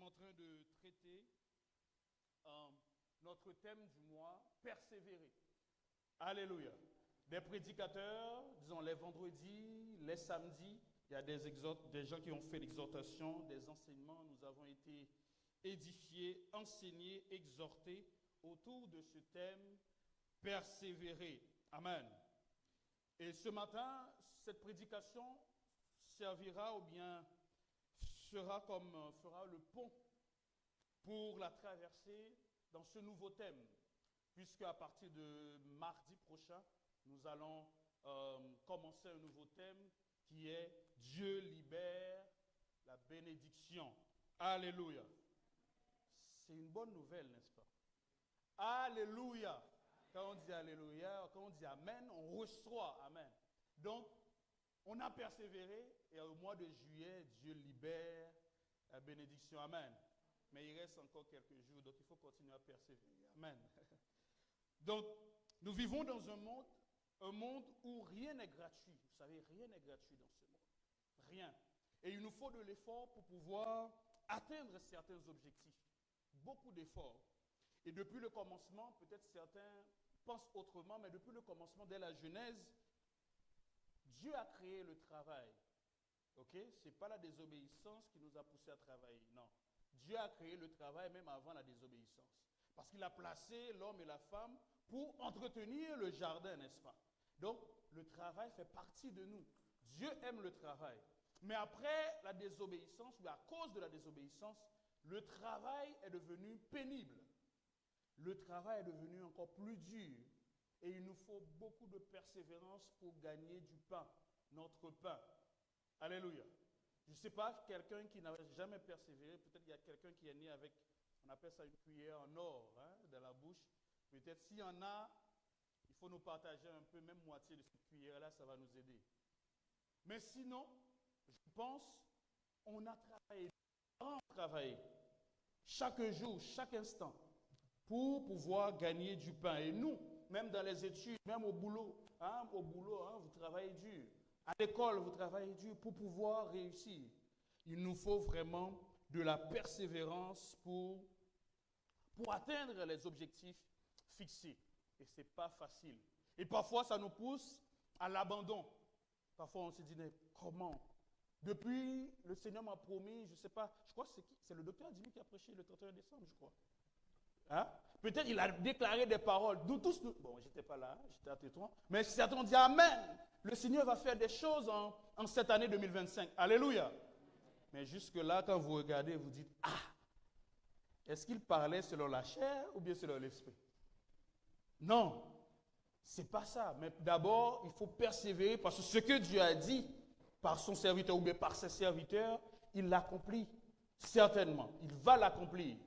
en train de traiter notre thème du mois, persévérer. Alléluia. Des prédicateurs, disons les vendredis, les samedis, il y a des gens qui ont fait l'exhortation, des enseignements. Nous avons été édifiés, enseignés, exhortés autour de ce thème, persévérer. Amen. Et ce matin, cette prédication servira ou bien fera le pont pour la traversée dans ce nouveau thème, puisque à partir de mardi prochain, nous allons commencer un nouveau thème qui est Dieu libère la bénédiction. Alléluia. C'est une bonne nouvelle, n'est-ce pas? Alléluia. Quand on dit Alléluia, quand on dit Amen, on reçoit Amen. Donc, on a persévéré et au mois de juillet, Dieu libère la bénédiction. Amen. Mais il reste encore quelques jours, donc il faut continuer à persévérer. Amen. Donc, nous vivons dans un monde où rien n'est gratuit. Vous savez, rien n'est gratuit dans ce monde. Rien. Et il nous faut de l'effort pour pouvoir atteindre certains objectifs. Beaucoup d'efforts. Et depuis le commencement, peut-être certains pensent autrement, mais depuis le commencement, dès la Genèse, Dieu a créé le travail. Ok? Ce n'est pas la désobéissance qui nous a poussés à travailler. Non. Dieu a créé le travail même avant la désobéissance. Parce qu'il a placé l'homme et la femme pour entretenir le jardin, n'est-ce pas? Donc, le travail fait partie de nous. Dieu aime le travail. Mais après la désobéissance, ou à cause de la désobéissance, le travail est devenu pénible. Le travail est devenu encore plus dur. Et il nous faut beaucoup de persévérance pour gagner du pain, notre pain. Alléluia. Je ne sais pas, quelqu'un qui n'a jamais persévéré, peut-être qu'il y a quelqu'un qui est né avec, on appelle ça une cuillère en or, dans la bouche. Peut-être s'il y en a, il faut nous partager un peu, même moitié de cette cuillère-là, ça va nous aider. Mais sinon, je pense, on a travaillé, chaque jour, chaque instant, pour pouvoir gagner du pain. Et nous, même dans les études, même au boulot, vous travaillez dur. À l'école, vous travaillez dur pour pouvoir réussir. Il nous faut vraiment de la persévérance pour atteindre les objectifs fixés. Et ce n'est pas facile. Et parfois, ça nous pousse à l'abandon. Parfois, on se dit, mais comment? Depuis, le Seigneur m'a promis, je ne sais pas, je crois que c'est le docteur Jimmy qui a prêché le 31 décembre, je crois. Peut-être il a déclaré des paroles. Nous tous, bon, j'étais pas là, j'étais à Tétouan, mais certains ont dit Amen. Le Seigneur va faire des choses en cette année 2025. Alléluia. Mais jusque-là, quand vous regardez, vous dites est-ce qu'il parlait selon la chair ou bien selon l'esprit? Non, c'est pas ça. Mais d'abord, il faut persévérer parce que ce que Dieu a dit par son serviteur ou bien par ses serviteurs, il l'accomplit. Certainement, il va l'accomplir.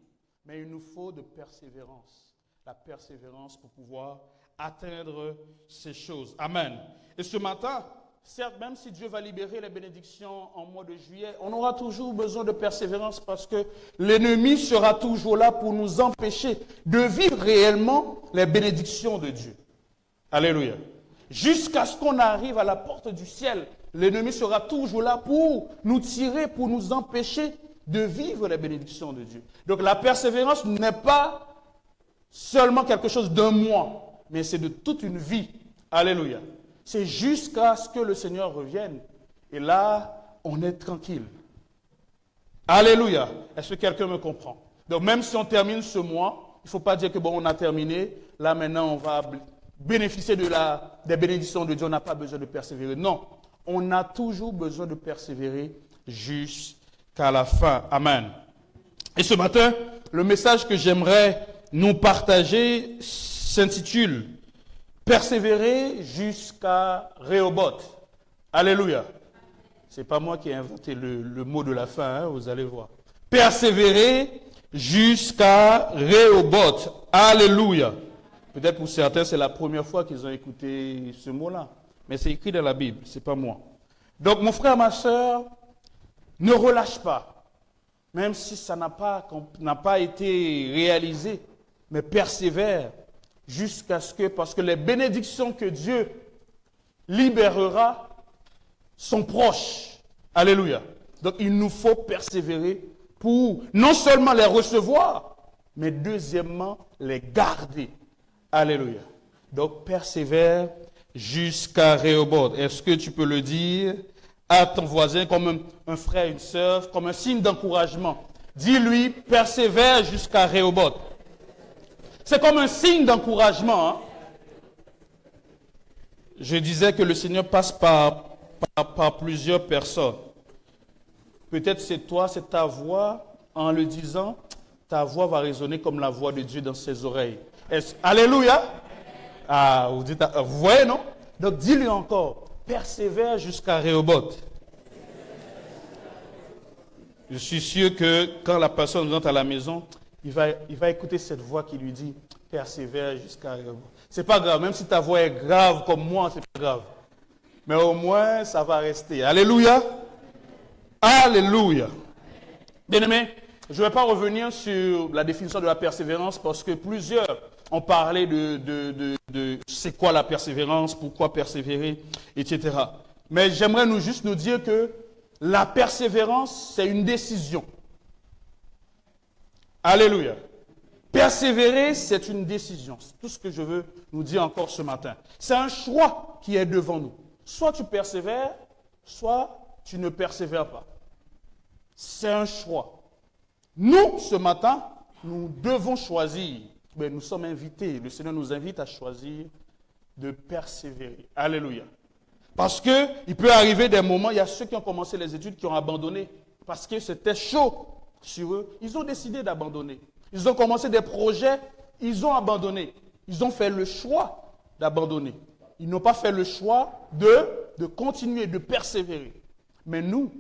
Mais il nous faut de persévérance. La persévérance pour pouvoir atteindre ces choses. Amen. Et ce matin, certes, même si Dieu va libérer les bénédictions en mois de juillet, on aura toujours besoin de persévérance parce que l'ennemi sera toujours là pour nous empêcher de vivre réellement les bénédictions de Dieu. Alléluia. Jusqu'à ce qu'on arrive à la porte du ciel, l'ennemi sera toujours là pour nous tirer, pour nous empêcher de vivre les bénédictions de Dieu. Donc la persévérance n'est pas seulement quelque chose d'un mois, mais c'est de toute une vie. Alléluia. C'est jusqu'à ce que le Seigneur revienne. Et là, on est tranquille. Alléluia. Est-ce que quelqu'un me comprend? Donc même si on termine ce mois, il ne faut pas dire que bon, on a terminé, là maintenant on va bénéficier des bénédictions de Dieu, on n'a pas besoin de persévérer. Non, on a toujours besoin de persévérer jusqu'à la fin. Amen. Et ce matin, le message que j'aimerais nous partager s'intitule « Persévérer jusqu'à Rehoboth ». Alléluia. Ce n'est pas moi qui ai inventé le mot de la fin, vous allez voir. Persévérer jusqu'à Rehoboth. Alléluia. Peut-être pour certains, c'est la première fois qu'ils ont écouté ce mot-là. Mais c'est écrit dans la Bible, ce n'est pas moi. Donc mon frère, ma soeur, ne relâche pas. Même si ça n'a pas été réalisé, mais persévère jusqu'à ce que, parce que les bénédictions que Dieu libérera sont proches. Alléluia. Donc il nous faut persévérer pour non seulement les recevoir, mais deuxièmement, les garder. Alléluia. Donc, persévère jusqu'à Rehoboth. Est-ce que tu peux le dire à ton voisin comme un frère, une sœur, comme un signe d'encouragement? Dis-lui, persévère jusqu'à Rehoboth. C'est comme un signe d'encouragement. Hein? Je disais que le Seigneur passe par plusieurs personnes. Peut-être c'est toi, c'est ta voix. En le disant, ta voix va résonner comme la voix de Dieu dans ses oreilles. Alléluia. Ah, vous voyez, non? Donc dis-lui encore, persévère jusqu'à Rehoboth. Je suis sûr que quand la personne rentre à la maison, il va écouter cette voix qui lui dit, persévère jusqu'à Rehoboth. C'est pas grave, même si ta voix est grave comme moi, c'est pas grave. Mais au moins, ça va rester. Alléluia. Alléluia. Bien-aimés, je ne vais pas revenir sur la définition de la persévérance parce que plusieurs ont parlé de c'est quoi la persévérance, pourquoi persévérer, etc. Mais j'aimerais juste nous dire que la persévérance, c'est une décision. Alléluia. Persévérer, c'est une décision. C'est tout ce que je veux nous dire encore ce matin. C'est un choix qui est devant nous. Soit tu persévères, soit tu ne persévères pas. C'est un choix. Nous, ce matin, nous devons choisir. Mais nous sommes invités. Le Seigneur nous invite à choisir de persévérer. Alléluia. Parce qu'il peut arriver des moments, il y a ceux qui ont commencé les études qui ont abandonné parce que c'était chaud sur eux. Ils ont décidé d'abandonner. Ils ont commencé des projets, ils ont abandonné. Ils ont fait le choix d'abandonner. Ils n'ont pas fait le choix de continuer, de persévérer. Mais nous,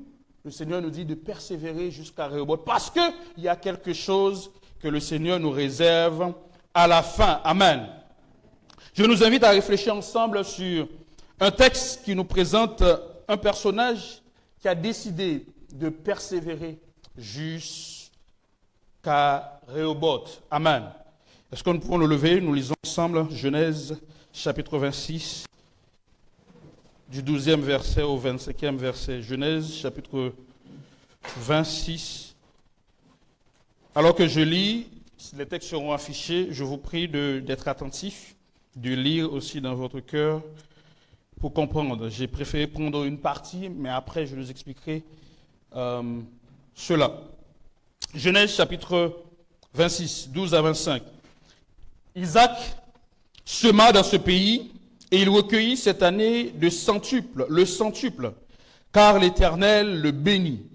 le Seigneur nous dit de persévérer jusqu'à Rehoboth parce qu'il y a quelque chose que le Seigneur nous réserve à la fin. Amen. Je nous invite à réfléchir ensemble sur un texte qui nous présente un personnage qui a décidé de persévérer jusqu'à Rehoboth. Amen. Est-ce que nous pouvons le lever? Nous lisons ensemble Genèse chapitre 26, du 12e verset au 25e verset. Genèse chapitre 26. Alors que je lis, les textes seront affichés. Je vous prie d'être attentifs, de lire aussi dans votre cœur pour comprendre. J'ai préféré prendre une partie, mais après je vous expliquerai cela. Genèse chapitre 26, 12 à 25. Isaac sema dans ce pays et il recueillit cette année le centuple, car l'Éternel le bénit.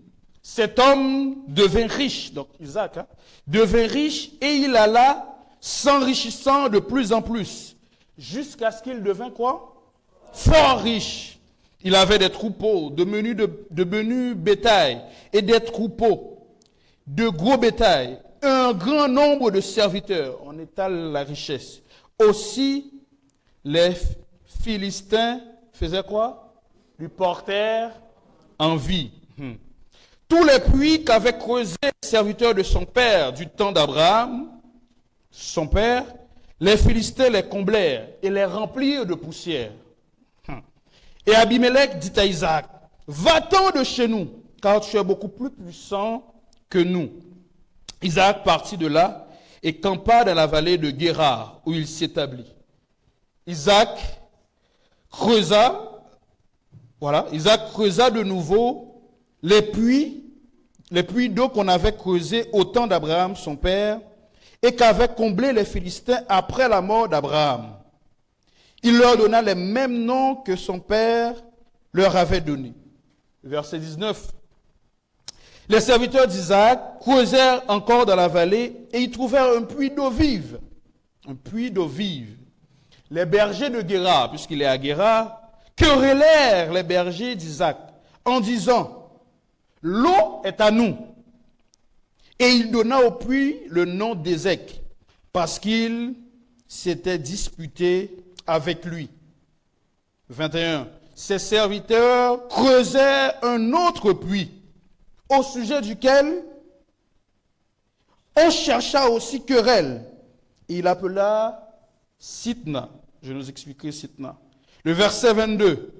Cet homme devint riche, donc Isaac, devint riche et il alla s'enrichissant de plus en plus, jusqu'à ce qu'il devint quoi? Fort riche. Il avait des troupeaux, de menus bétail et des troupeaux, de gros bétail, un grand nombre de serviteurs. On étale la richesse. Aussi, les Philistins faisaient quoi? Lui portèrent envie. Tous les puits qu'avaient creusés les serviteurs de son père du temps d'Abraham, son père, les Philistins les comblèrent et les remplirent de poussière. Et Abimelech dit à Isaac, va-t'en de chez nous, car tu es beaucoup plus puissant que nous. Isaac partit de là et campa dans la vallée de Guérar, où il s'établit. Isaac creusa de nouveau les puits d'eau qu'on avait creusés au temps d'Abraham, son père, et qu'avaient comblé les Philistins après la mort d'Abraham. Il leur donna les mêmes noms que son père leur avait donnés. Verset 19. Les serviteurs d'Isaac creusèrent encore dans la vallée et y trouvèrent un puits d'eau vive. Un puits d'eau vive. Les bergers de Guérar, puisqu'il est à Guérar, querellèrent les bergers d'Isaac en disant, l'eau est à nous. Et il donna au puits le nom d'Ézek, parce qu'il s'était disputé avec lui. 21. Ses serviteurs creusèrent un autre puits, au sujet duquel on chercha aussi querelle. Et il appela Sitna. Je nous expliquerai Sitna. Le verset 22.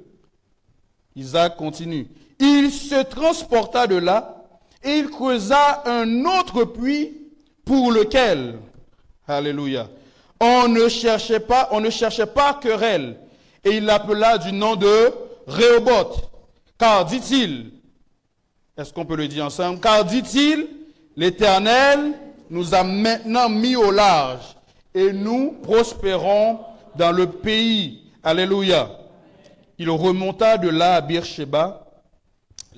Isaac continue. Il se transporta de là Et il creusa un autre puits pour lequel, alléluia, on ne cherchait pas querelle. Et il l'appela du nom de Rehoboth. Car, dit-il, est-ce qu'on peut le dire ensemble? Car, dit-il, l'Éternel nous a maintenant mis au large et nous prospérons dans le pays. Alléluia. Il remonta de là à Beersheba.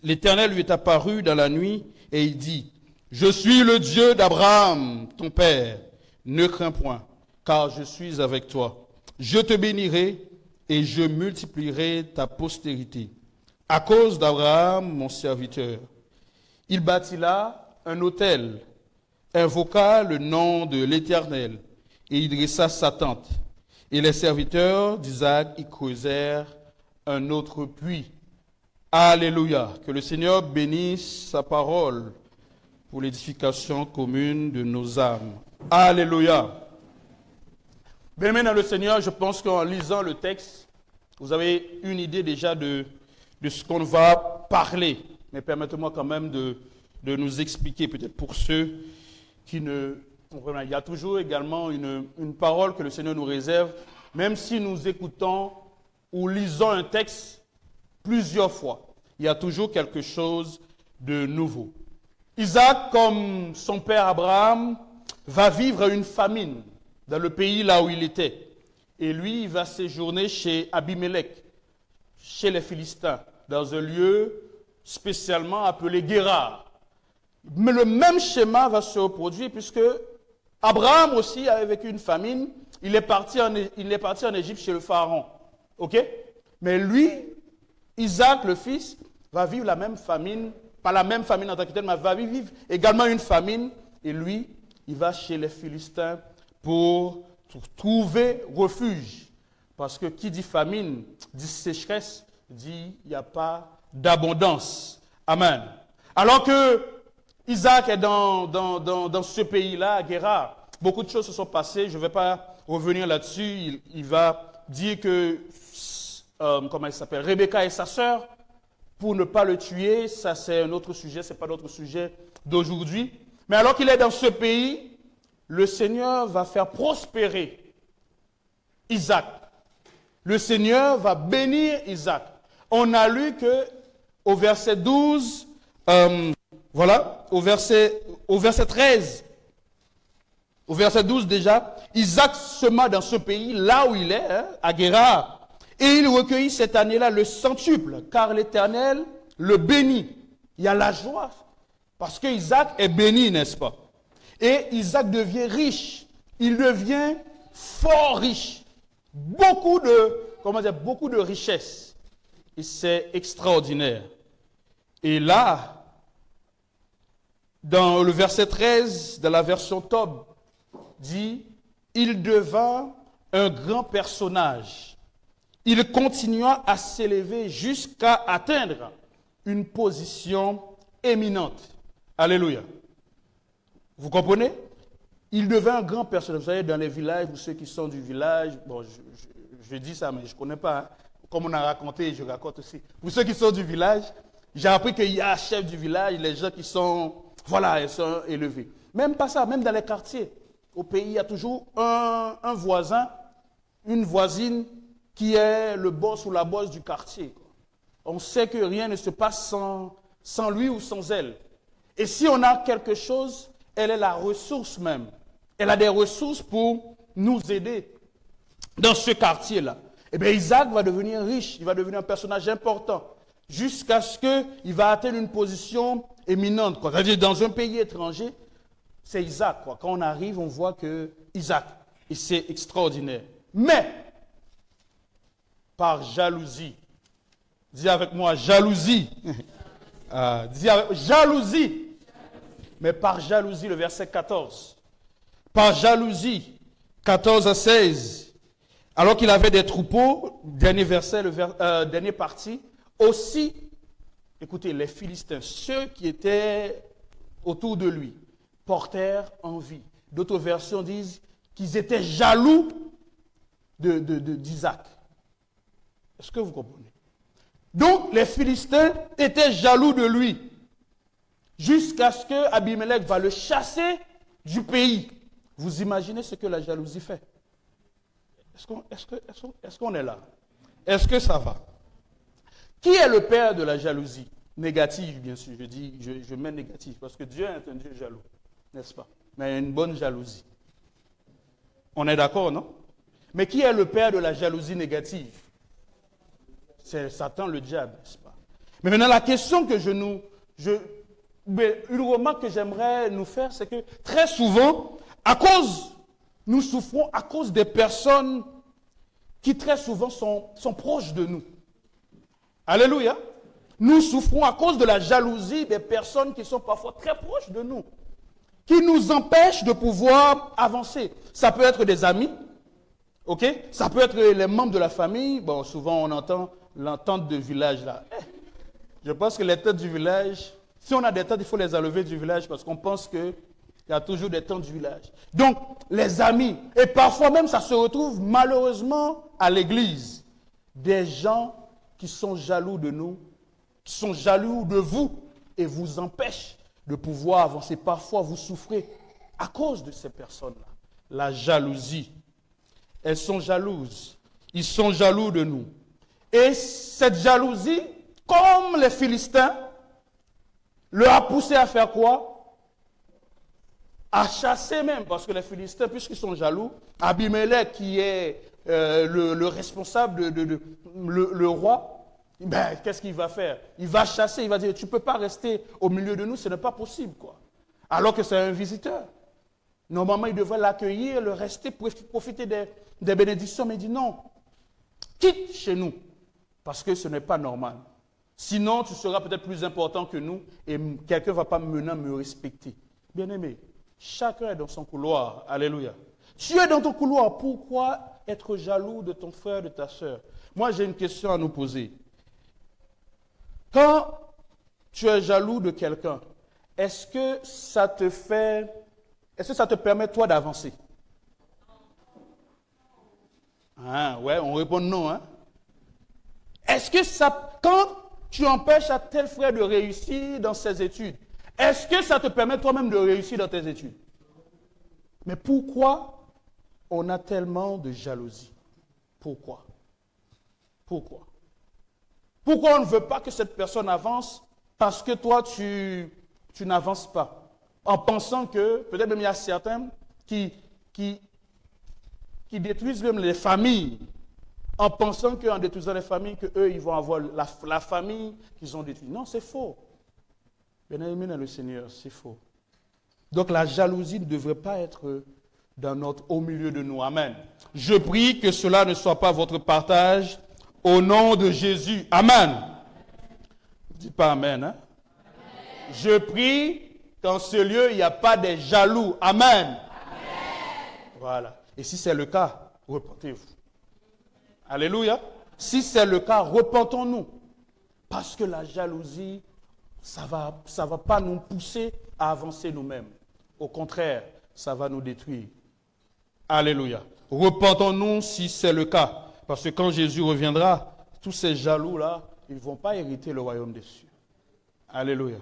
L'Éternel lui est apparu dans la nuit et il dit, je suis le Dieu d'Abraham, ton père. Ne crains point, car je suis avec toi. Je te bénirai et je multiplierai ta postérité. À cause d'Abraham, mon serviteur. Il bâtit là un autel, invoqua le nom de l'Éternel et il dressa sa tente. Et les serviteurs d'Isaac y creusèrent un autre puits. Alléluia. Que le Seigneur bénisse sa parole pour l'édification commune de nos âmes. Alléluia. Bien-aimés dans le Seigneur, je pense qu'en lisant le texte, vous avez une idée déjà de ce qu'on va parler. Mais permettez-moi quand même de nous expliquer, peut-être pour ceux qui ne comprennent pas. Il y a toujours également une parole que le Seigneur nous réserve, même si nous écoutons ou lisons un texte plusieurs fois. Il y a toujours quelque chose de nouveau. Isaac, comme son père Abraham, va vivre une famine dans le pays là où il était. Et lui, il va séjourner chez Abimelech, chez les Philistins, dans un lieu spécialement appelé Guérar. Mais le même schéma va se reproduire puisque Abraham aussi avait vécu une famine. Il est parti en Égypte chez le pharaon. OK? Mais lui, Isaac, le fils, va vivre la même famine, pas la même famine en tant que telle, mais va vivre également une famine. Et lui, il va chez les Philistins pour trouver refuge. Parce que qui dit famine, dit sécheresse, dit il n'y a pas d'abondance. Amen. Alors que Isaac est dans ce pays-là, à Guérar, beaucoup de choses se sont passées, je ne vais pas revenir là-dessus. Il va dire que, comment il s'appelle, Rebecca et sa sœur, pour ne pas le tuer, ça c'est un autre sujet, ce n'est pas notre sujet d'aujourd'hui. Mais alors qu'il est dans ce pays, le Seigneur va faire prospérer Isaac. Le Seigneur va bénir Isaac. On a lu que au verset 12, au verset 13, au verset 12 déjà, Isaac sema dans ce pays, là où il est, à Guérar, et il recueillit cette année-là le centuple, car l'Éternel le bénit. Il y a la joie, parce que Isaac est béni, n'est-ce pas? Et Isaac devient riche, il devient fort riche, beaucoup de richesses, et c'est extraordinaire. Et là, dans le verset 13 de la version Tob, dit, il devint un grand personnage. Il continua à s'élever jusqu'à atteindre une position éminente. Alléluia. Vous comprenez? Il devint un grand personnage. Vous savez, dans les villages, ou ceux qui sont du village, bon, je dis ça, mais je ne connais pas, hein. Comme on a raconté, je raconte aussi. Pour ceux qui sont du village, j'ai appris qu'il y a un chef du village, les gens qui sont, ils sont élevés. Même pas ça, même dans les quartiers. Au pays, il y a toujours un voisin, une voisine qui est le boss ou la boss du quartier. On sait que rien ne se passe sans lui ou sans elle. Et si on a quelque chose, elle est la ressource même. Elle a des ressources pour nous aider dans ce quartier-là. Eh bien, Isaac va devenir riche, il va devenir un personnage important, jusqu'à ce qu'il va atteindre une position éminente. C'est-à-dire, dans un pays étranger, c'est Isaac. Quand on arrive, on voit que Isaac, et c'est extraordinaire. Mais, par jalousie, dis avec moi, jalousie. Dis avec jalousie. Mais par jalousie, le verset 14. Par jalousie, 14 à 16. Alors qu'il avait des troupeaux, dernier verset, dernier partie, aussi, écoutez, les Philistins, ceux qui étaient autour de lui, portèrent envie. D'autres versions disent qu'ils étaient jaloux d'Isaac. Est-ce que vous comprenez? Donc, les Philistins étaient jaloux de lui. jusqu'à ce que Abimelech va le chasser du pays. Vous imaginez ce que la jalousie fait? Est-ce qu'on est là? Est-ce que ça va? Qui est le père de la jalousie? Négative, bien sûr. Je mets négative, parce que Dieu est un Dieu jaloux, n'est-ce pas? Mais une bonne jalousie. On est d'accord, non? Mais qui est le père de la jalousie négative? C'est Satan, le diable, n'est-ce pas? Mais maintenant, la question que une remarque que j'aimerais nous faire, c'est que très souvent, nous souffrons à cause des personnes qui très souvent sont proches de nous. Alléluia. Nous souffrons à cause de la jalousie des personnes qui sont parfois très proches de nous, qui nous empêchent de pouvoir avancer. Ça peut être des amis, ok? Ça peut être les membres de la famille. Bon, souvent on entend l'entente de village là. Je pense que les têtes du village, si on a des têtes, il faut les enlever du village parce qu'on pense qu'il y a toujours des tentes du village. Donc, les amis, et parfois même ça se retrouve malheureusement à l'église, des gens qui sont jaloux de nous, qui sont jaloux de vous et vous empêchent de pouvoir avancer. Parfois, vous souffrez à cause de ces personnes-là. La jalousie. Elles sont jalouses. Ils sont jaloux de nous. Et cette jalousie, comme les Philistins, leur a poussé à faire quoi? À chasser même, parce que les Philistins, puisqu'ils sont jaloux, Abimelech, qui est le responsable, le roi, ben, qu'est-ce qu'il va faire? Il va chasser, il va dire, tu ne peux pas rester au milieu de nous, ce n'est pas possible, quoi. Alors que c'est un visiteur. Normalement, il devrait l'accueillir, le rester, profiter des bénédictions, mais il dit non, quitte chez nous, parce que ce n'est pas normal. Sinon, tu seras peut-être plus important que nous et quelqu'un ne va pas maintenant me respecter. Bien-aimé, chacun est dans son couloir. Alléluia. Tu es dans ton couloir. Pourquoi être jaloux de ton frère, de ta soeur? Moi, j'ai une question à nous poser. Quand tu es jaloux de quelqu'un, est-ce que ça te permet, toi, d'avancer? Ah, ouais, on répond non, hein? Est-ce que quand tu empêches à tel frère de réussir dans ses études, est-ce que ça te permet toi-même de réussir dans tes études? Mais pourquoi on a tellement de jalousie? Pourquoi? Pourquoi on ne veut pas que cette personne avance parce que toi, tu n'avances pas? En pensant que, peut-être même il y a certains qui détruisent même les familles, en pensant qu'en détruisant les familles, qu'eux, ils vont avoir la famille qu'ils ont détruite. Non, c'est faux. Bien-aimé dans le Seigneur, c'est faux. Donc la jalousie ne devrait pas être au milieu de nous. Amen. Je prie que cela ne soit pas votre partage au nom de Jésus. Amen. Dis pas Amen. Hein? Amen. Je prie qu'en ce lieu, il n'y a pas de jaloux. Amen. Amen. Voilà. Et si c'est le cas, repentez-vous. Alléluia. Si c'est le cas, repentons-nous. Parce que la jalousie, ça va pas nous pousser à avancer nous-mêmes. Au contraire, ça va nous détruire. Alléluia. Repentons-nous si c'est le cas. Parce que quand Jésus reviendra, tous ces jaloux-là, ils ne vont pas hériter le royaume des cieux. Alléluia.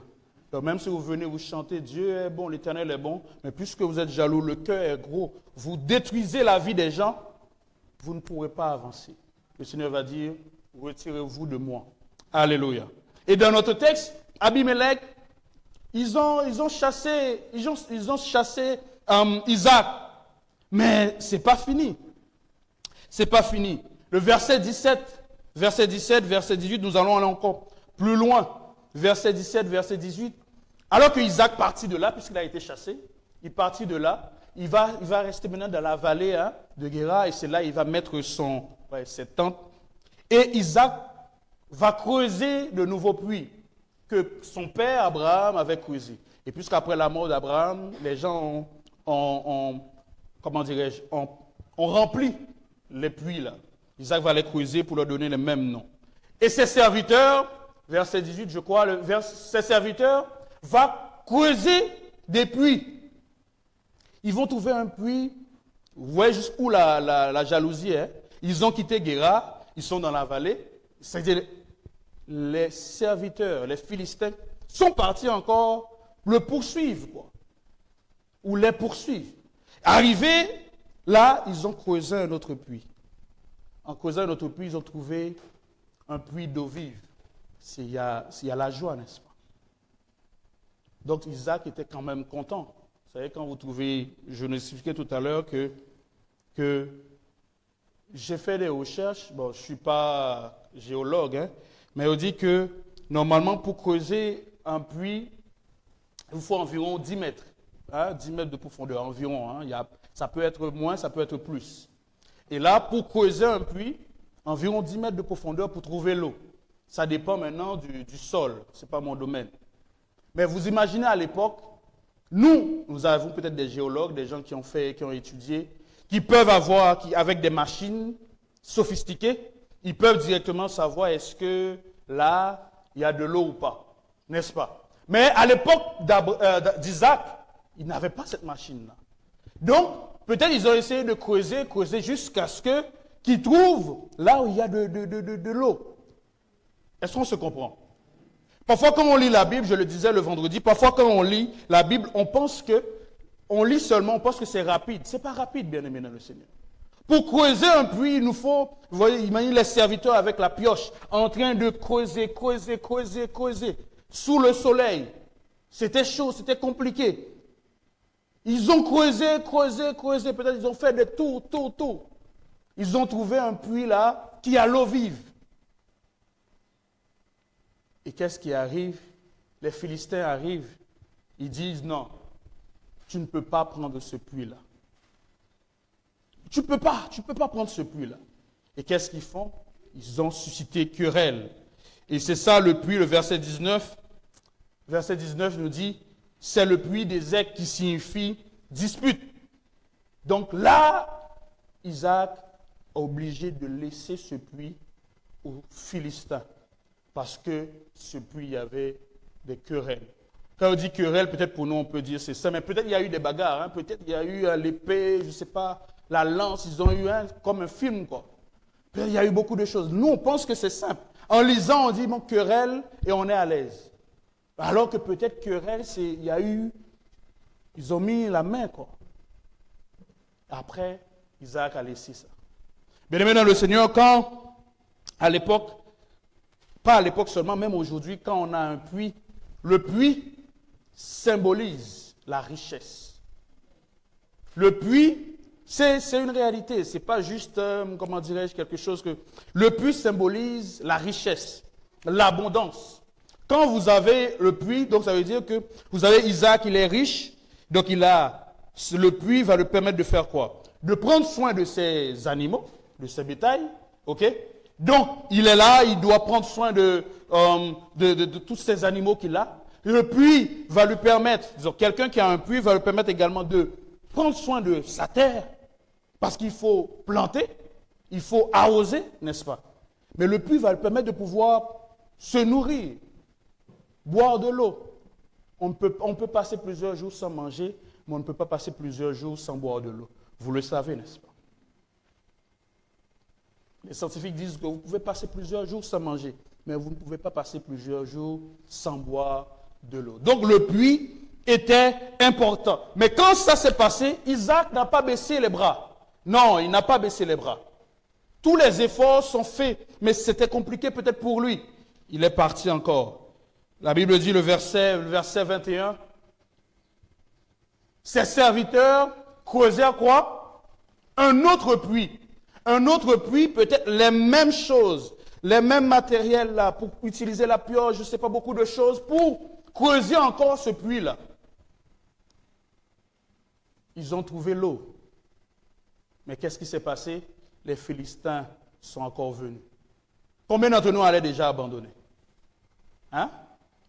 Donc même si vous venez vous chanter, Dieu est bon, l'Éternel est bon, mais puisque vous êtes jaloux, le cœur est gros, vous détruisez la vie des gens, vous ne pourrez pas avancer. Le Seigneur va dire, retirez-vous de moi. Alléluia. Et dans notre texte, Abimelech, ils ont chassé Isaac. Mais ce n'est pas fini. C'est pas fini. Le verset 17, verset 18, nous allons aller encore plus loin. Verset 17, verset 18. Alors que Isaac partit de là, puisqu'il a été chassé, il partit de là, il va rester maintenant dans la vallée de Guéra, et c'est là qu'il va mettre cette tente. Et Isaac va creuser de nouveaux puits que son père Abraham avait creusé. Et puisqu'après la mort d'Abraham, les gens ont rempli les puits là. Isaac va les creuser pour leur donner le même nom. Et ses serviteurs, verset 18 je crois, ses serviteurs vont creuser des puits. Ils vont trouver un puits, vous voyez jusqu'où la jalousie est. Ils ont quitté Guéra, ils sont dans la vallée. C'est-à-dire les serviteurs, les Philistins, sont partis encore le poursuivre, quoi. Ou les poursuivre. Arrivés là, ils ont creusé un autre puits. En creusant un autre puits, ils ont trouvé un puits d'eau vive. Il y a la joie, n'est-ce pas? Donc Isaac était quand même content. Vous savez, quand vous trouvez, je nous expliquais tout à l'heure que j'ai fait des recherches, bon, je ne suis pas géologue, hein, mais on dit que normalement pour creuser un puits, il vous faut environ 10 mètres. 10 mètres de profondeur environ. Hein, ça peut être moins, ça peut être plus. Et là, pour creuser un puits, environ 10 mètres de profondeur pour trouver l'eau. Ça dépend maintenant du sol, ce n'est pas mon domaine. Mais vous imaginez à l'époque, nous avons peut-être des géologues, des gens qui ont étudié, qui peuvent avoir, avec des machines sophistiquées, ils peuvent directement savoir est-ce que là, il y a de l'eau ou pas, n'est-ce pas? Mais à l'époque d'Isaac, ils n'avaient pas cette machine-là. Donc, peut-être ils ont essayé de creuser jusqu'à ce qu'ils trouvent là où il y a de l'eau. Est-ce qu'on se comprend? Parfois, quand on lit la Bible, je le disais le vendredi, parfois quand on lit la Bible, on lit seulement, on pense que c'est rapide. Ce n'est pas rapide, bien-aimé dans le Seigneur. Pour creuser un puits, il nous faut, vous voyez, imaginez les serviteurs avec la pioche, en train de creuser, sous le soleil. C'était chaud, c'était compliqué. Ils ont creusé, peut-être ils ont fait des tours. Ils ont trouvé un puits là, qui a l'eau vive. Et qu'est-ce qui arrive? Les Philistins arrivent, ils disent non, tu ne peux pas prendre ce puits-là. Tu ne peux pas prendre ce puits-là. Et qu'est-ce qu'ils font? Ils ont suscité querelle. Et c'est ça le puits, le verset 19. Verset 19 nous dit, c'est le puits d'Ézec qui signifie dispute. Donc là, Isaac est obligé de laisser ce puits aux Philistins. Parce que ce puits, il y avait des querelles. Quand on dit querelle, peut-être pour nous, on peut dire c'est ça, mais peut-être il y a eu des bagarres, hein, peut-être il y a eu l'épée, je ne sais pas, la lance, ils ont eu comme un film, quoi. Peut-être il y a eu beaucoup de choses. Nous, on pense que c'est simple. En lisant, on dit, bon, querelle, et on est à l'aise. Alors que peut-être querelle, ils ont mis la main, quoi. Après, Isaac a laissé ça. Bien-aimé dans le Seigneur, quand, à l'époque, pas à l'époque seulement, même aujourd'hui, quand on a un puits, le puits symbolise la richesse. Le puits, c'est une réalité, ce n'est pas juste, comment dirais-je, quelque chose que... Le puits symbolise la richesse, l'abondance. Quand vous avez le puits, donc ça veut dire que vous avez Isaac, il est riche, donc le puits va le permettre de faire quoi? De prendre soin de ses animaux, de ses bétails, ok? Donc, il est là, il doit prendre soin de tous ces animaux qu'il a. Le puits va lui permettre, disons, quelqu'un qui a un puits va lui permettre également de prendre soin de sa terre, parce qu'il faut planter, il faut arroser, n'est-ce pas? Mais le puits va lui permettre de pouvoir se nourrir, boire de l'eau. On peut passer plusieurs jours sans manger, mais on ne peut pas passer plusieurs jours sans boire de l'eau. Vous le savez, n'est-ce pas? Les scientifiques disent que vous pouvez passer plusieurs jours sans manger, mais vous ne pouvez pas passer plusieurs jours sans boire de l'eau. Donc le puits était important. Mais quand ça s'est passé, Isaac n'a pas baissé les bras. Non, il n'a pas baissé les bras. Tous les efforts sont faits, mais c'était compliqué peut-être pour lui. Il est parti encore. La Bible dit le verset 21. Ses serviteurs creusèrent quoi? Un autre puits. Un autre puits, peut-être les mêmes choses, les mêmes matériels là, pour utiliser la pioche, je ne sais pas, beaucoup de choses, pour creuser encore ce puits-là. Ils ont trouvé l'eau. Mais qu'est-ce qui s'est passé? Les Philistins sont encore venus. Combien d'entre nous allaient déjà abandonner? Hein?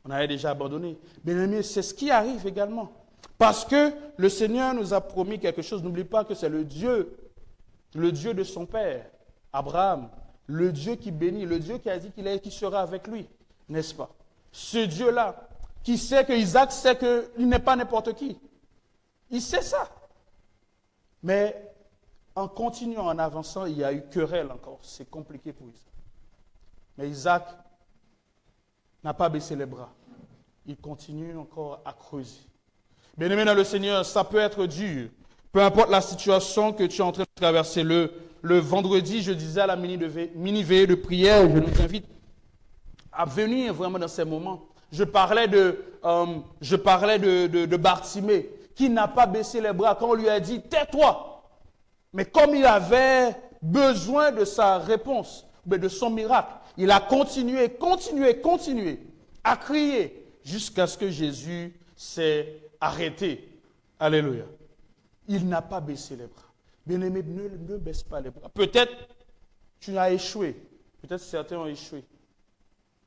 On allait déjà abandonner. Bien aimé, c'est ce qui arrive également. Parce que le Seigneur nous a promis quelque chose. N'oublie pas que c'est le Dieu de son père, Abraham, le Dieu qui bénit, le Dieu qui a dit qu'il sera avec lui, n'est-ce pas? Ce Dieu-là, qui sait que Isaac sait qu'il n'est pas n'importe qui. Il sait ça. Mais en continuant, en avançant, il y a eu querelle encore. C'est compliqué pour Isaac. Mais Isaac n'a pas baissé les bras. il continue encore à creuser. Bien-aimé dans le Seigneur, ça peut être dur. Peu importe la situation que tu es en train de traverser. Le vendredi, je disais à la mini-veillée de prière, je nous invite à venir vraiment dans ces moments. Je parlais de Bartimée, qui n'a pas baissé les bras quand on lui a dit « tais-toi ». Mais comme il avait besoin de sa réponse, de son miracle, il a continué à crier jusqu'à ce que Jésus s'est arrêté. Alléluia. Il n'a pas baissé les bras. Bien-aimé, ne baisse pas les bras. Peut-être tu as échoué. Peut-être certains ont échoué.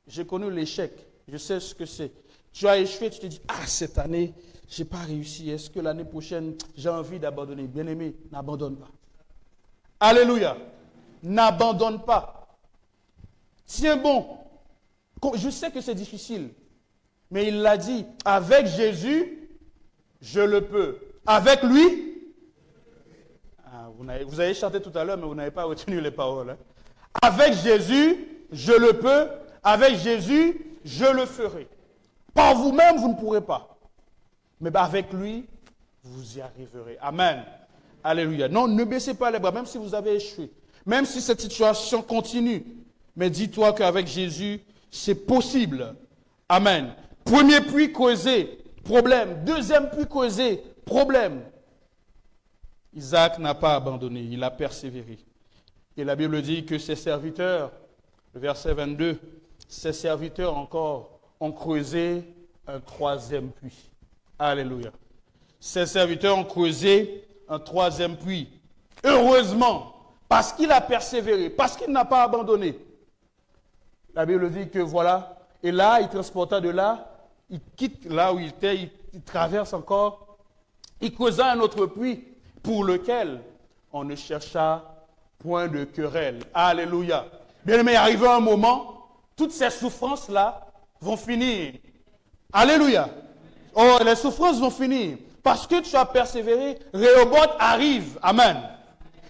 J'ai connu l'échec. Je sais ce que c'est. Tu as échoué, tu te dis, cette année, je n'ai pas réussi. Est-ce que l'année prochaine, j'ai envie d'abandonner? Bien-aimé, n'abandonne pas. Alléluia. N'abandonne pas. Tiens bon. Je sais que c'est difficile. Mais il l'a dit, avec Jésus, je le peux. Avec lui, vous avez chanté tout à l'heure, mais vous n'avez pas retenu les paroles. Hein. Avec Jésus, je le peux. Avec Jésus, je le ferai. Par vous-même, vous ne pourrez pas. Mais avec lui, vous y arriverez. Amen. Alléluia. Non, ne baissez pas les bras, même si vous avez échoué. Même si cette situation continue. Mais dis-toi qu'avec Jésus, c'est possible. Amen. Premier puits causé, problème. Deuxième puits causé, problème. Isaac n'a pas abandonné, il a persévéré. Et la Bible dit que ses serviteurs, le verset 22, ses serviteurs encore ont creusé un troisième puits. Alléluia. Ses serviteurs ont creusé un troisième puits. Heureusement, parce qu'il a persévéré, parce qu'il n'a pas abandonné. La Bible dit que voilà, et là, il transporta de là, il quitte là où il était, il traverse encore, il creusa un autre puits pour lequel on ne chercha point de querelle. Alléluia. Bien-aimé, arrivé un moment, toutes ces souffrances-là vont finir. Alléluia. Oh, les souffrances vont finir. Parce que tu as persévéré, Rehoboth arrive. Amen.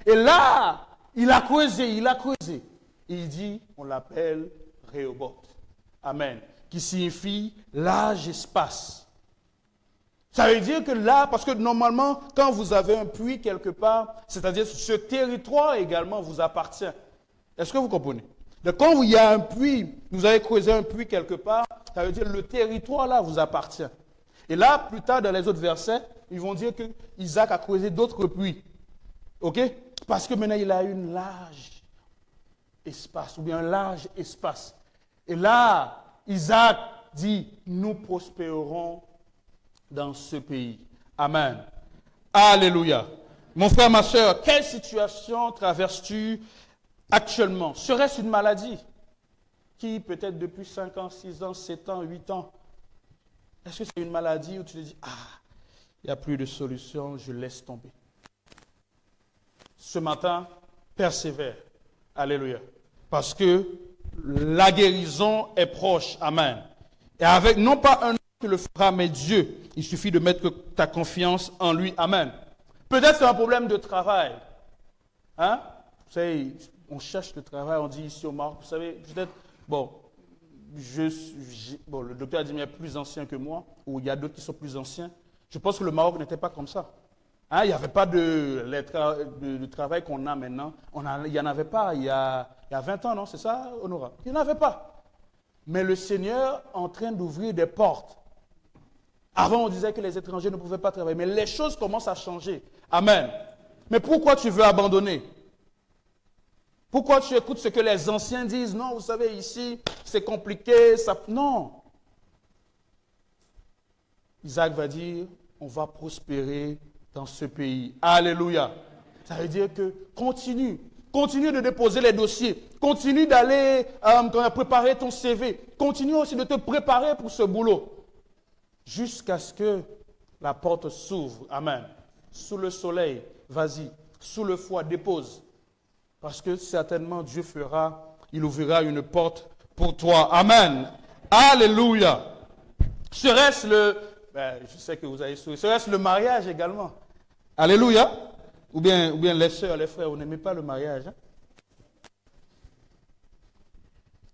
Et là, il a creusé. Il dit, on l'appelle Rehoboth. Amen. Qui signifie large espace. Ça veut dire que là, parce que normalement, quand vous avez un puits quelque part, c'est-à-dire ce territoire également vous appartient. Est-ce que vous comprenez? Donc quand il y a un puits, vous avez creusé un puits quelque part, ça veut dire que le territoire là vous appartient. Et là, plus tard dans les autres versets, ils vont dire que Isaac a creusé d'autres puits. OK? Parce que maintenant il a une large espace, ou bien un large espace. Et là, Isaac dit, nous prospérerons dans ce pays. Amen. Alléluia. Mon frère, ma soeur, quelle situation traverses-tu actuellement? Serait-ce une maladie qui, peut-être depuis 5 ans, 6 ans, 7 ans, 8 ans, est-ce que c'est une maladie où tu te dis, il n'y a plus de solution, je laisse tomber? Ce matin, persévère. Alléluia. Parce que la guérison est proche. Amen. Et avec, non pas un homme qui le fera, mais Dieu. Il suffit de mettre ta confiance en lui. Amen. Peut-être c'est un problème de travail. Hein? Vous savez, on cherche le travail, on dit ici au Maroc, vous savez, peut-être, le docteur Adimi est plus ancien que moi, ou il y a d'autres qui sont plus anciens. Je pense que le Maroc n'était pas comme ça. Hein? Il n'y avait pas de travail qu'on a maintenant. Il n'y en avait pas il y a 20 ans, non? C'est ça, Honora? Il n'y en avait pas. Mais le Seigneur est en train d'ouvrir des portes. Avant, on disait que les étrangers ne pouvaient pas travailler. Mais les choses commencent à changer. Amen. Mais pourquoi tu veux abandonner? Pourquoi tu écoutes ce que les anciens disent? Non, vous savez, ici, c'est compliqué. Non. Isaac va dire, on va prospérer dans ce pays. Alléluia. Ça veut dire que continue de déposer les dossiers. Continue d'aller préparer ton CV. Continue aussi de te préparer pour ce boulot. Jusqu'à ce que la porte s'ouvre. Amen. Sous le soleil, vas-y. Sous le foie, dépose. Parce que certainement Dieu il ouvrira une porte pour toi. Amen. Alléluia. Serait-ce je sais que vous avez souri. Serait-ce le mariage également? Alléluia. Ou bien les sœurs, les frères, vous n'aimez pas le mariage? Hein?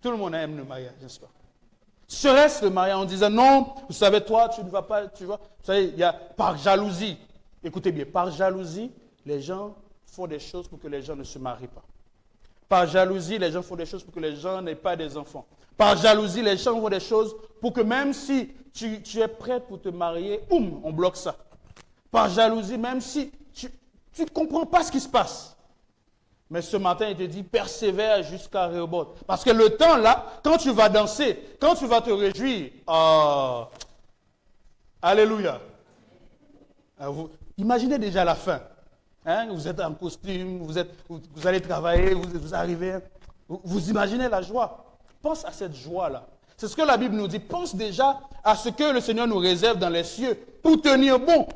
Tout le monde aime le mariage, n'est-ce pas? Serait-ce le mariage? On disait non, vous savez, toi, tu ne vas pas, tu vois. Vous savez, il y a par jalousie. Écoutez bien, par jalousie, les gens font des choses pour que les gens ne se marient pas. Par jalousie, les gens font des choses pour que les gens n'aient pas des enfants. Par jalousie, les gens font des choses pour que même si tu es prêt pour te marier, on bloque ça. Par jalousie, même si tu ne comprends pas ce qui se passe. Mais ce matin, il te dit, persévère jusqu'à Rehoboth. Parce que le temps là, quand tu vas danser, quand tu vas te réjouir, alléluia. Imaginez déjà la fin. Hein, vous êtes en costume, vous allez travailler, vous arrivez. Vous imaginez la joie. Pense à cette joie-là. C'est ce que la Bible nous dit. Pense déjà à ce que le Seigneur nous réserve dans les cieux pour tenir bon.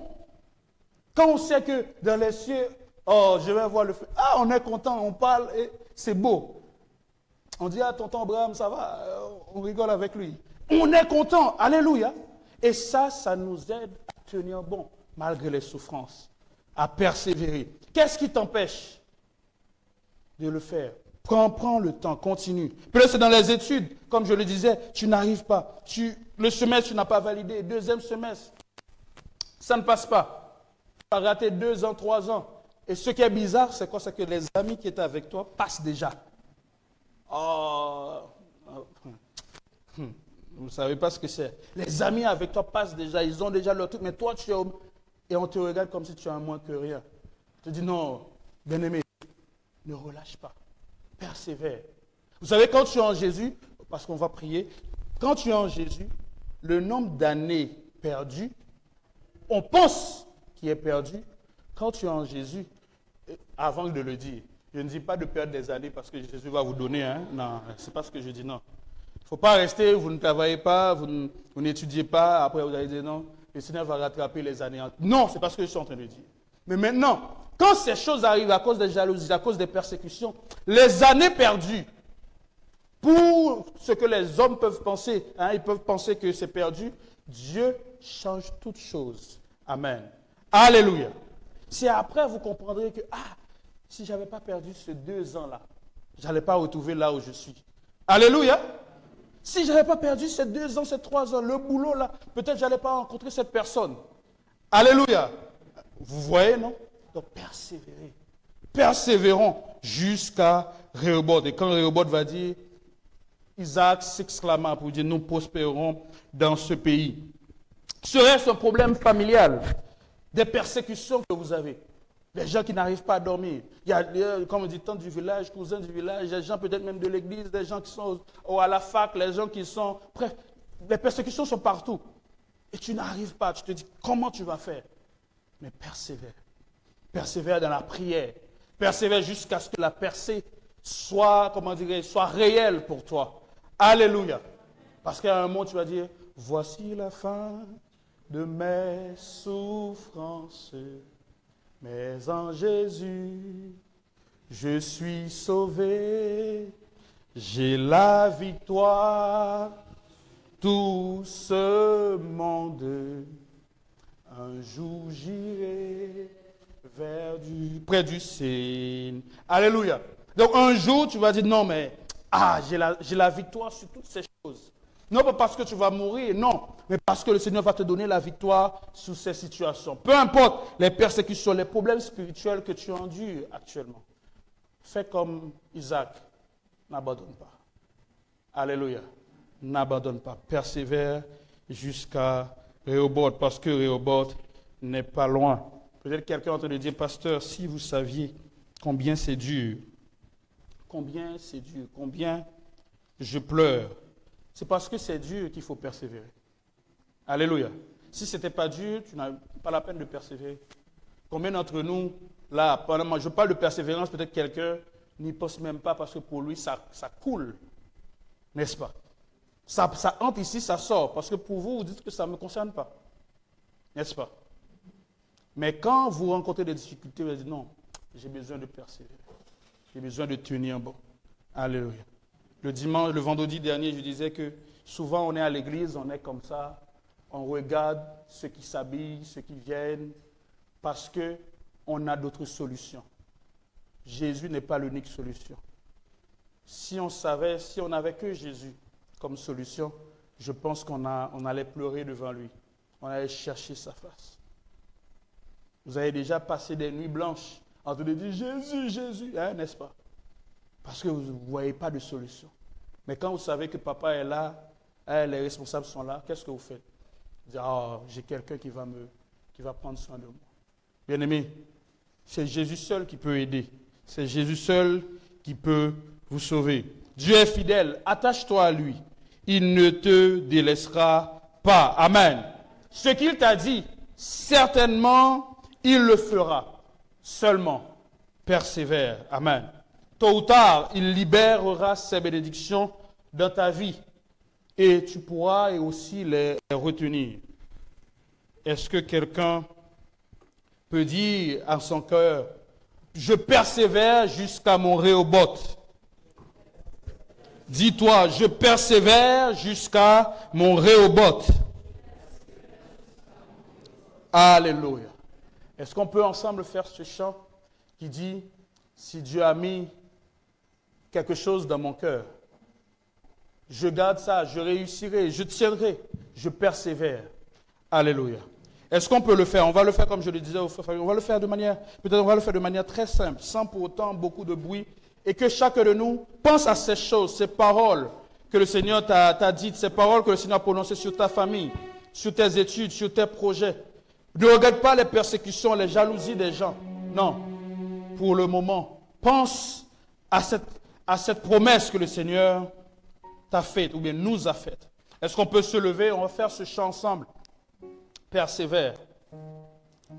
Quand on sait que dans les cieux, je vais voir le feu. On est content, on parle et c'est beau. On dit, tonton Abraham, ça va, on rigole avec lui. On est content, alléluia. Et ça nous aide à tenir bon, malgré les souffrances, à persévérer. Qu'est-ce qui t'empêche de le faire? Prends le temps, continue. Peut-être c'est dans les études, comme je le disais, tu n'arrives pas. Le semestre, tu n'as pas validé. Deuxième semestre, ça ne passe pas. Tu as raté 2 ans, 3 ans. Et ce qui est bizarre, c'est quoi? C'est que les amis qui étaient avec toi passent déjà. Vous ne savez pas ce que c'est. Les amis avec toi passent déjà, ils ont déjà leur truc, mais toi, tu es et on te regarde comme si tu as moins que rien. Tu te dis non, bien-aimé, ne relâche pas. Persévère. Vous savez, quand tu es en Jésus, parce qu'on va prier, quand tu es en Jésus, le nombre d'années perdues, on pense qu'il est perdu. Quand tu es en Jésus, avant de le dire, je ne dis pas de perdre des années parce que Jésus va vous donner, hein. Non, c'est pas ce que je dis, non. Il ne faut pas rester, vous ne travaillez pas, vous n'étudiez pas, après vous allez dire non, le Seigneur va rattraper les années. Non, c'est pas ce que je suis en train de dire. Mais maintenant, quand ces choses arrivent à cause des jalousies, à cause des persécutions, les années perdues, pour ce que les hommes peuvent penser, ils peuvent penser que c'est perdu, Dieu change toutes choses. Amen. Alléluia. C'est après vous comprendrez que, si je n'avais pas perdu ces 2 ans-là, je n'allais pas retrouver là où je suis. Alléluia. Si je n'avais pas perdu ces 2 ans, ces 3 ans, le boulot là, peut-être je n'allais pas rencontrer cette personne. Alléluia. Vous voyez, non? Donc, persévérez. Persévérons jusqu'à Rehoboth. Et quand Rehoboth va dire, Isaac s'exclama pour dire, nous prospérerons dans ce pays. Serait-ce un problème familial? Des persécutions que vous avez? Les gens qui n'arrivent pas à dormir. Il y a, comme on dit, tant du village, cousins du village, des gens peut-être même de l'église, des gens qui sont à la fac, les gens qui sont... Bref, les persécutions sont partout. Et tu n'arrives pas, tu te dis, comment tu vas faire? Mais persévère. Persévère dans la prière. Persévère jusqu'à ce que la percée soit, soit réelle pour toi. Alléluia. Parce qu'à un moment, tu vas dire, voici la fin de mes souffrances. Mais en Jésus, je suis sauvé, j'ai la victoire, tout ce monde. Un jour j'irai près du Seigneur. Alléluia. Donc un jour, tu vas dire, non mais, j'ai la victoire sur toutes ces choses. Non pas parce que tu vas mourir, non, mais parce que le Seigneur va te donner la victoire sur ces situations. Peu importe les persécutions, les problèmes spirituels que tu endures actuellement. Fais comme Isaac, n'abandonne pas. Alléluia. N'abandonne pas. Persévère jusqu'à Rehoboth, parce que Rehoboth n'est pas loin. Peut-être quelqu'un est en train de dire, pasteur, si vous saviez combien c'est dur, combien je pleure. C'est parce que c'est dur qu'il faut persévérer. Alléluia. Si ce n'était pas dur, tu n'as pas la peine de persévérer. Combien d'entre nous, là, je parle de persévérance, peut-être quelqu'un n'y pense même pas parce que pour lui, ça coule. N'est-ce pas? Ça entre ici, ça sort. Parce que pour vous, vous dites que ça ne me concerne pas. N'est-ce pas? Mais quand vous rencontrez des difficultés, vous dites non, j'ai besoin de persévérer. J'ai besoin de tenir bon. Alléluia. Le vendredi dernier, je disais que souvent on est à l'église, on est comme ça, on regarde ceux qui s'habillent, ceux qui viennent, parce qu'on a d'autres solutions. Jésus n'est pas l'unique solution. Si on savait, si on n'avait que Jésus comme solution, je pense qu'on allait pleurer devant lui. On allait chercher sa face. Vous avez déjà passé des nuits blanches en train de dire Jésus, Jésus, hein, n'est-ce pas? Parce que vous ne voyez pas de solution. Mais quand vous savez que papa est là, les responsables sont là, qu'est-ce que vous faites? Vous dites, j'ai quelqu'un qui va prendre soin de moi. Bien-aimés, c'est Jésus seul qui peut aider. C'est Jésus seul qui peut vous sauver. Dieu est fidèle, attache-toi à lui. Il ne te délaissera pas. Amen. Ce qu'il t'a dit, certainement, il le fera. Seulement, persévère. Amen. Tôt ou tard, il libérera ses bénédictions dans ta vie. Et tu pourras aussi les retenir. Est-ce que quelqu'un peut dire à son cœur, je persévère jusqu'à mon Rehoboth? Dis-toi, je persévère jusqu'à mon Rehoboth. Alléluia. Est-ce qu'on peut ensemble faire ce chant qui dit, si Dieu a mis quelque chose dans mon cœur, je garde ça, je réussirai, je tiendrai, je persévère. Alléluia. Est-ce qu'on peut le faire? On va le faire comme je le disais aux frères. On va le faire de manière très simple, sans pour autant beaucoup de bruit. Et que chacun de nous pense à ces choses, ces paroles que le Seigneur t'a dites, ces paroles que le Seigneur a prononcées sur ta famille, sur tes études, sur tes projets. Ne regarde pas les persécutions, les jalousies des gens. Non. Pour le moment, pense à cette promesse que le Seigneur t'a faite, ou bien nous a faite. Est-ce qu'on peut se lever? On va faire ce chant ensemble. Persévère.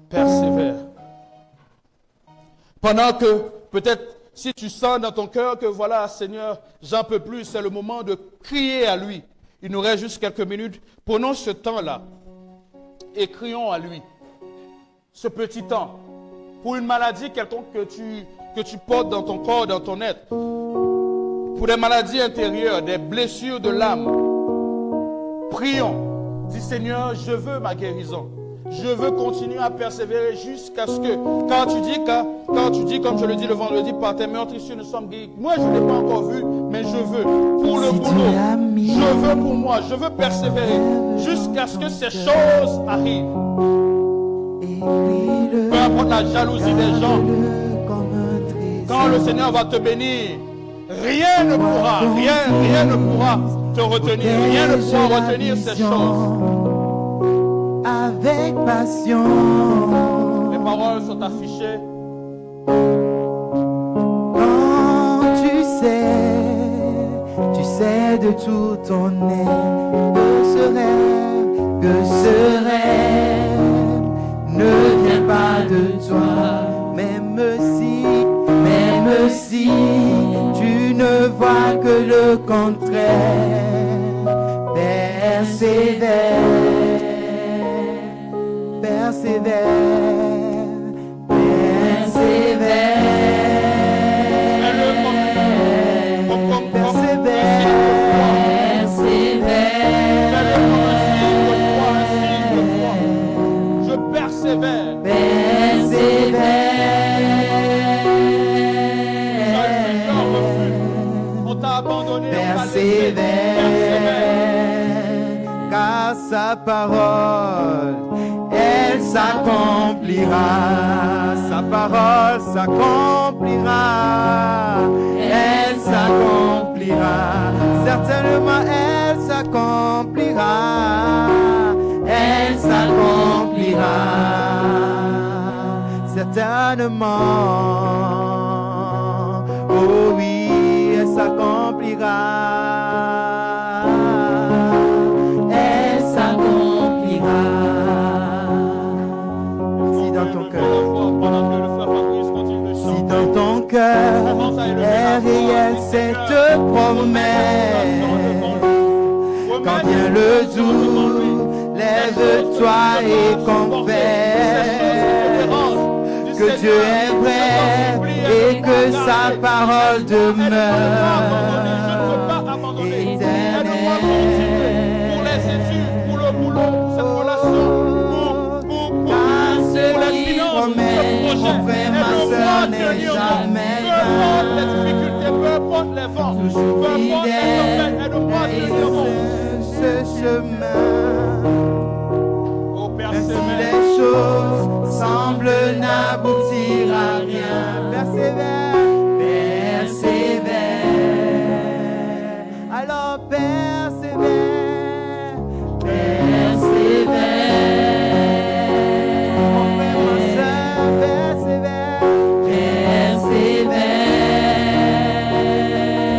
Persévère. Pendant que, peut-être, si tu sens dans ton cœur que voilà, Seigneur, j'en peux plus, c'est le moment de crier à lui. Il nous reste juste quelques minutes. Prenons ce temps-là et crions à lui. Ce petit temps. Pour une maladie quelconque que tu portes dans ton corps, dans ton être. Pour des maladies intérieures, des blessures de l'âme. Prions. Dis Seigneur, je veux ma guérison. Je veux continuer à persévérer jusqu'à ce que, quand tu dis, comme je le dis le vendredi, par tes meurtrissures nous sommes guéris. Moi, je ne l'ai pas encore vu, mais je veux. Pour le boulot, je veux pour moi, je veux persévérer jusqu'à ce que ces choses arrivent. Peu importe la jalousie des gens, quand le Seigneur va te bénir, rien ne pourra te retenir, rien ne pourra retenir ces choses. Avec passion. Les paroles sont affichées. Quand tu sais de tout ton être que ce rêve ne vient pas de toi, même si tu ne vois que le contraire, persévère. Persévère, Je persévère. On t'a abandonné. Persévère, car sa parole elle s'accomplira, sa parole s'accomplira, elle s'accomplira, certainement elle s'accomplira, elle s'accomplira, certainement, oh oui, elle s'accomplira. Si dans ton cœur est réelle cette promesse, quand vient le jour, lève-toi et confesse que Dieu est vrai et que sa parole demeure éternelle. Pour les études, pour le boulot, cette relation, pour les finances, le projet, ma soeur n'est jamais peu importe les difficultés, peu importe les vents, peu importe les tempêtes, aide-moi à tenir bon. ce chemin. Oh, Même si persévère. les choses semblent n'aboutir à rien, persévère, persévère. Alors persévère, persévère. Mon frère, ma soeur, persévère, persévère.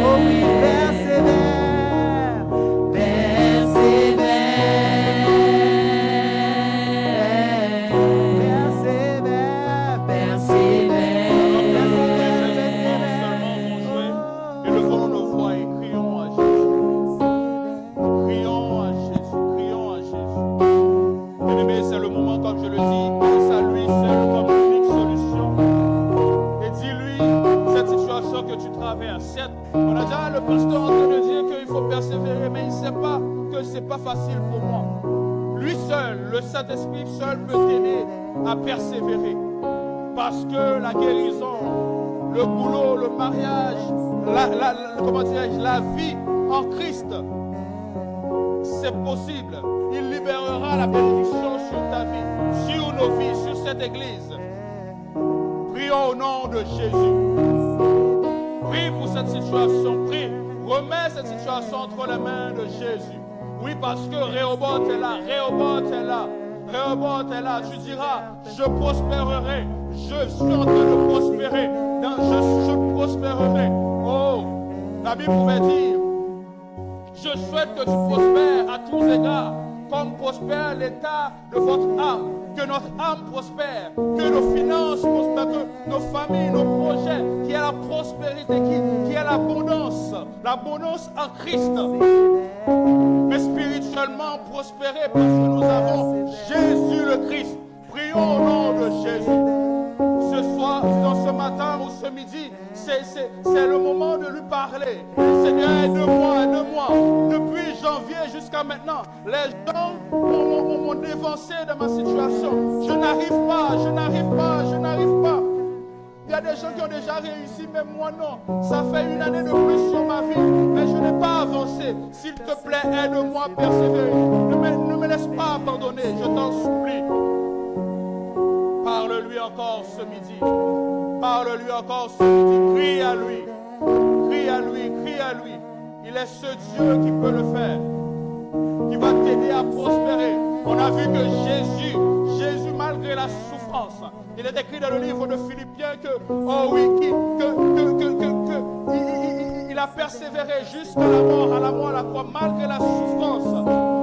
Oh oui, persévère, persévère. Persévère, persévère. Élevons nos voix et crions à Jésus. Crions à Jésus, crions à Jésus. Bien-aimé, c'est le moment, comme je le dis, pense à lui seul comme unique solution. Et dis-lui cette situation que tu traverses. On a déjà le pasteur en train de dire qu'il faut persévérer, mais il ne sait pas que ce n'est pas facile pour moi. Lui seul, le Saint-Esprit seul peut t'aider à persévérer. Parce que la guérison, le boulot, le mariage, la vie en Christ, c'est possible. Il libérera la bénédiction sur ta vie, sur nos vies, sur cette église. Prions au nom de Jésus. Prie pour cette situation. Prie. Remets cette situation entre les mains de Jésus. Oui, parce que Rehoboth est là. Rehoboth est là. Rehoboth est là. Tu diras, je prospérerai. Je suis en train de prospérer. Je prospérerai. Oh, la Bible pouvait dire, je souhaite que tu prospères à tous égards, comme prospère l'état de votre âme. Que notre âme prospère, que nos finances prospèrent, que nos familles, nos projets, qu'il y ait la prospérité, qu'il y ait l'abondance en Christ. Mais spirituellement prospérer parce que nous avons Jésus le Christ. Prions au nom de Jésus. Ce soir, dans ce matin ou ce midi, c'est le moment de lui parler. Seigneur, aide-moi, aide-moi. Depuis janvier jusqu'à maintenant, les gens m'ont dévancé de ma situation. Je n'arrive pas. Il y a des gens qui ont déjà réussi, mais moi non. Ça fait une année de plus sur ma vie, mais je n'ai pas avancé. S'il te plaît, aide-moi à persévérer. Ne me laisse pas abandonner, je t'en supplie. Parle-lui encore ce midi. Parle-lui encore ce midi. Crie à lui. Crie à lui. Crie à lui. Il est ce Dieu qui peut le faire. Qui va t'aider à prospérer. On a vu que Jésus malgré la souffrance, il est écrit dans le livre de Philippiens que, oh oui, il a persévéré jusqu'à la mort à la croix, malgré la souffrance.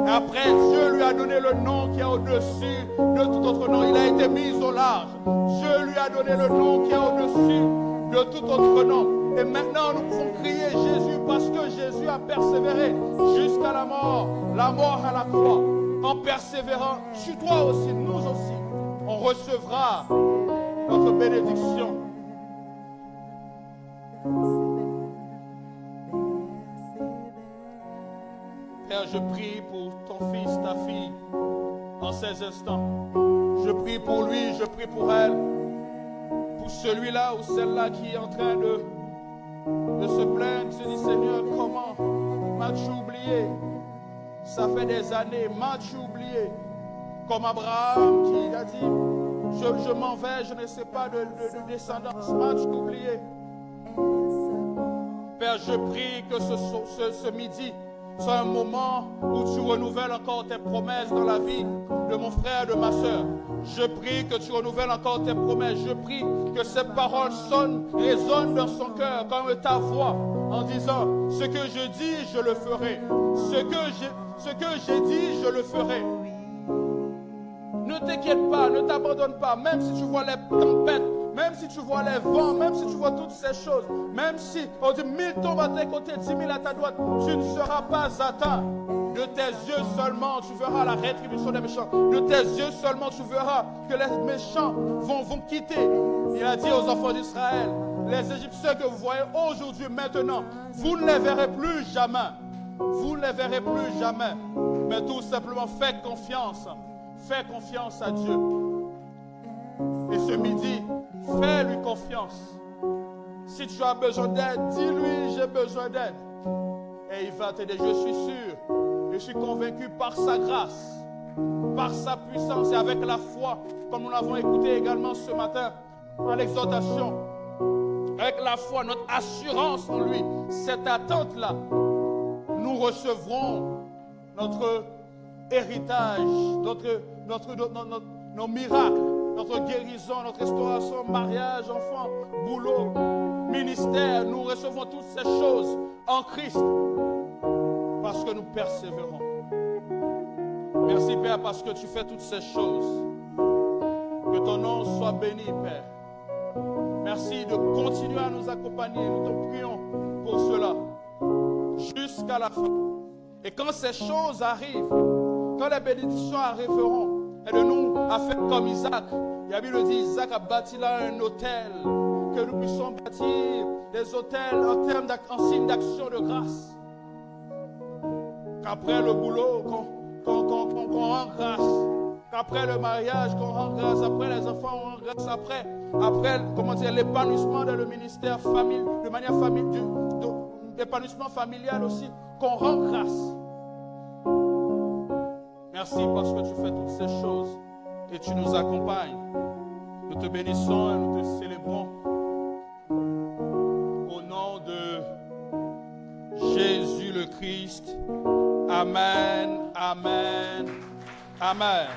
Et après, Dieu lui a donné le nom qui est au-dessus de tout autre nom. Il a été mis au large. Dieu lui a donné le nom qui est au-dessus de tout autre nom. Et maintenant, nous pouvons crier Jésus parce que Jésus a persévéré jusqu'à la mort à la croix. En persévérant, tu toi aussi, nous aussi, on recevra notre bénédiction. Père, je prie pour ton fils, ta fille, en ces instants. Je prie pour lui, je prie pour elle, pour celui-là ou celle-là qui est en train de se plaindre, se dit, Seigneur, comment m'as-tu oublié? Ça fait des années, m'as-tu oublié? Comme Abraham qui a dit, je m'en vais, je ne sais pas de descendance, m'as-tu oublié? Père, je prie que ce midi soit un moment où tu renouvelles encore tes promesses dans la vie de mon frère, de ma soeur. Je prie que tu renouvelles encore tes promesses. Je prie que ces paroles résonnent dans son cœur comme ta voix en disant, ce que je dis, je le ferai. Ce que j'ai dit, je le ferai. Ne t'inquiète pas, ne t'abandonne pas, même si tu vois les tempêtes, même si tu vois les vents, même si tu vois toutes ces choses, même si on dit 1000 tombent à tes côtés, 10 000 à ta droite, tu ne seras pas atteint. De tes yeux seulement, tu verras la rétribution des méchants. De tes yeux seulement, tu verras que les méchants vont quitter. Il a dit aux enfants d'Israël, les Égyptiens que vous voyez aujourd'hui, maintenant, vous ne les verrez plus jamais. Vous ne les verrez plus jamais. Mais tout simplement, fais confiance. Fais confiance à Dieu. Et ce midi, fais-lui confiance. Si tu as besoin d'aide, dis-lui, j'ai besoin d'aide. Et il va t'aider, je suis sûr. Je Je suis convaincu par sa grâce, par sa puissance et avec la foi, comme nous l'avons écouté également ce matin dans l'exhortation, avec la foi, notre assurance en lui, cette attente-là, nous recevrons notre héritage, nos miracles, notre guérison, notre restauration, mariage, enfants, boulot, ministère. Nous recevons toutes ces choses en Christ parce que nous persévérons. Merci Père parce que tu fais toutes ces choses. Que ton nom soit béni Père. Merci de continuer à nous accompagner. Nous te prions pour cela jusqu'à la fin. Et quand ces choses arrivent, quand les bénédictions arriveront, et de nous à faire comme Isaac. La Bible dit Isaac a bâti là un autel, que nous puissions bâtir des autels en signe d'action de grâce. Qu'après le boulot, qu'on rend grâce. Qu'après le mariage, qu'on rend grâce. Après les enfants, on rend grâce. Après l'épanouissement dans le ministère, de manière familiale, l'épanouissement familial aussi, qu'on rend grâce. Merci parce que tu fais toutes ces choses et tu nous accompagnes. Nous te bénissons et nous te célébrons. Au nom de Jésus le Christ. Amen, amen, amen.